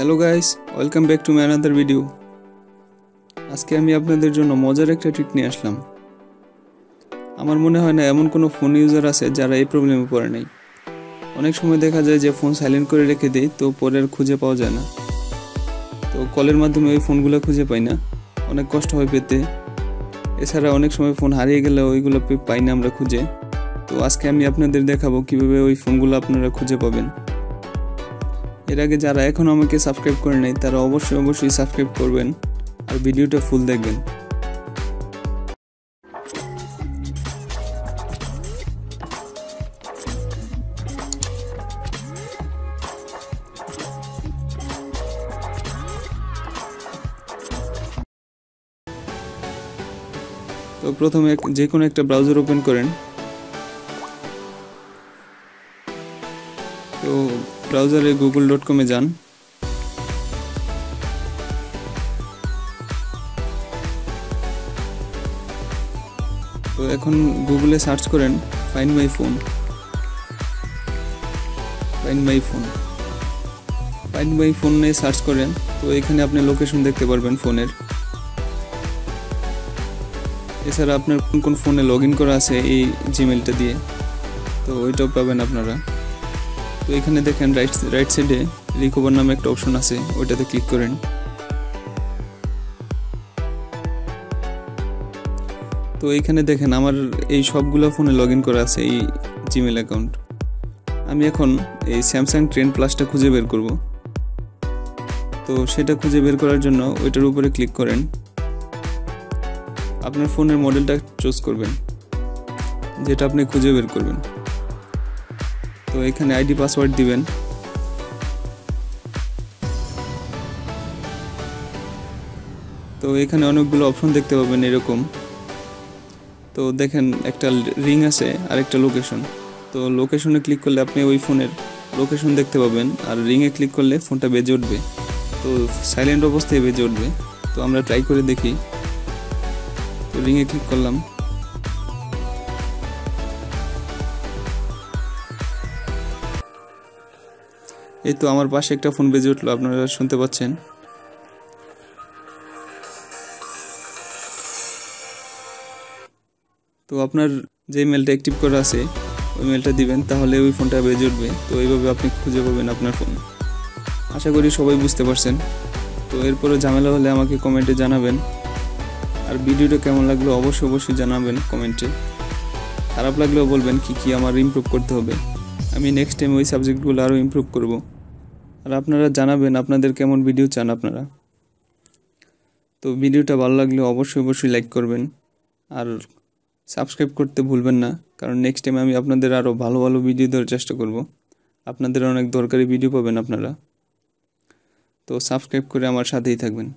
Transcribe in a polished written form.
Hello guys, welcome back to my another video. আজকে আমি আপনাদের জন্য মজার একটা ট্রিক নিয়ে আসলাম। আমার মনে হয় না এমন কোনো ফোন ইউজার আছে যারা এই প্রবলেমে পড়ে নাই। অনেক সময় দেখা যায় যে ফোন সাইলেন্ট করে রেখে দেই, তো পরে আর খুঁজে পাওয়া যায় না। তো কলের মাধ্যমে ওই ফোনগুলো খুঁজে পাই না, অনেক কষ্ট হয় পেতে। এছাড়া অনেক সময় ফোন হারিয়ে গেলে ওইগুলো পাই না আমরা খুঁজে। তো আজকে আমি আপনাদের দেখাবো কিভাবে ওই ফোনগুলো আপনারা খুঁজে পাবেন। এর আগে যারা এখনও আমাকে সাবস্ক্রাইব করে নাই তারা অবশ্যই সাবস্ক্রাইব করবেন আর ভিডিওটা ফুল দেখবেন। তো প্রথমে যে কোনো একটা ব্রাউজার ওপেন করেন। তো ব্রাউজারে google.com-এ যান। তো এখন গুগলে সার্চ করেন ফাইন্ড মাই ফোন। নিয়ে সার্চ করেন। তো এখানে আপনি লোকেশন দেখতে পারবেন ফোনের। এছাড়া আপনার কোন ফোনে লগ ইন করা আছে এই জিমেলটা দিয়ে, তো ওইটাও পাবেন আপনারা। তো এখানে দেখেন রাইট সাইডে রিকভার নামে একটা অপশন আছে, ওইটাতে ক্লিক করেন। তো এইখানে দেখেন আমার এই সবগুলো ফোনে লগ ইন করা আছে এই জিমেল অ্যাকাউন্ট। আমি এখন এই স্যামসাং ট্রেন্ড প্লাসটা খুঁজে বের করব। তো সেটা খুঁজে বের করার জন্য ওইটার উপরে ক্লিক করেন। আপনার ফোনের মডেলটা চুজ করবেন যেটা আপনি খুঁজে বের করবেন। তো এখানে আইডি পাসওয়ার্ড দিবেন। তো এখানে অনেকগুলো অপশন দেখতে পাবেন এরকম। তো দেখেন একটা রিং আছে আর একটা লোকেশন। তো লোকেশনে ক্লিক করলে আপনি ওই ফোনের লোকেশন দেখতে পাবেন, আর রিংয়ে ক্লিক করলে ফোনটা বেজে উঠবে। তো সাইলেন্ট অবস্থায় বেজে উঠবে। তো আমরা ট্রাই করে দেখি। তো রিংয়ে ক্লিক করলাম। এই তো আমার পাশে একটা ফোন বেজে উঠলো, আপনারা শুনতে পাচ্ছেন। তো আপনার যে মেলটা অ্যাক্টিভ করা আছে ওই মেলটা দিবেন, তাহলে ওই ফোনটা বেজে উঠবে। তো এইভাবে আপনি খুঁজে পাবেন আপনার ফোন। আশা করি সবাই বুঝতে পারছেন। তো এরপরে ঝামেলা হলে আমাকে কমেন্টে জানাবেন। আর ভিডিওটা কেমন লাগলো অবশ্যই জানাবেন কমেন্টে। খারাপ লাগলেও বলবেন কি আমার ইমপ্রুভ করতে হবে। আমি নেক্সট টাইম ওই সাবজেক্টগুলো আরও ইমপ্রুভ করব। আর আপনারা জানাবেন আপনাদের কেমন ভিডিও চান আপনারা। তো ভিডিওটা ভালো লাগলে অবশ্যই লাইক করবেন আর সাবস্ক্রাইব করতে ভুলবেন না, কারণ নেক্সট টাইম আমি আপনাদের আরও ভালো ভিডিও দেওয়ার চেষ্টা করব। আপনাদের অনেক দরকারি ভিডিও পাবেন আপনারা। তো সাবস্ক্রাইব করে আমার সাথেই থাকবেন।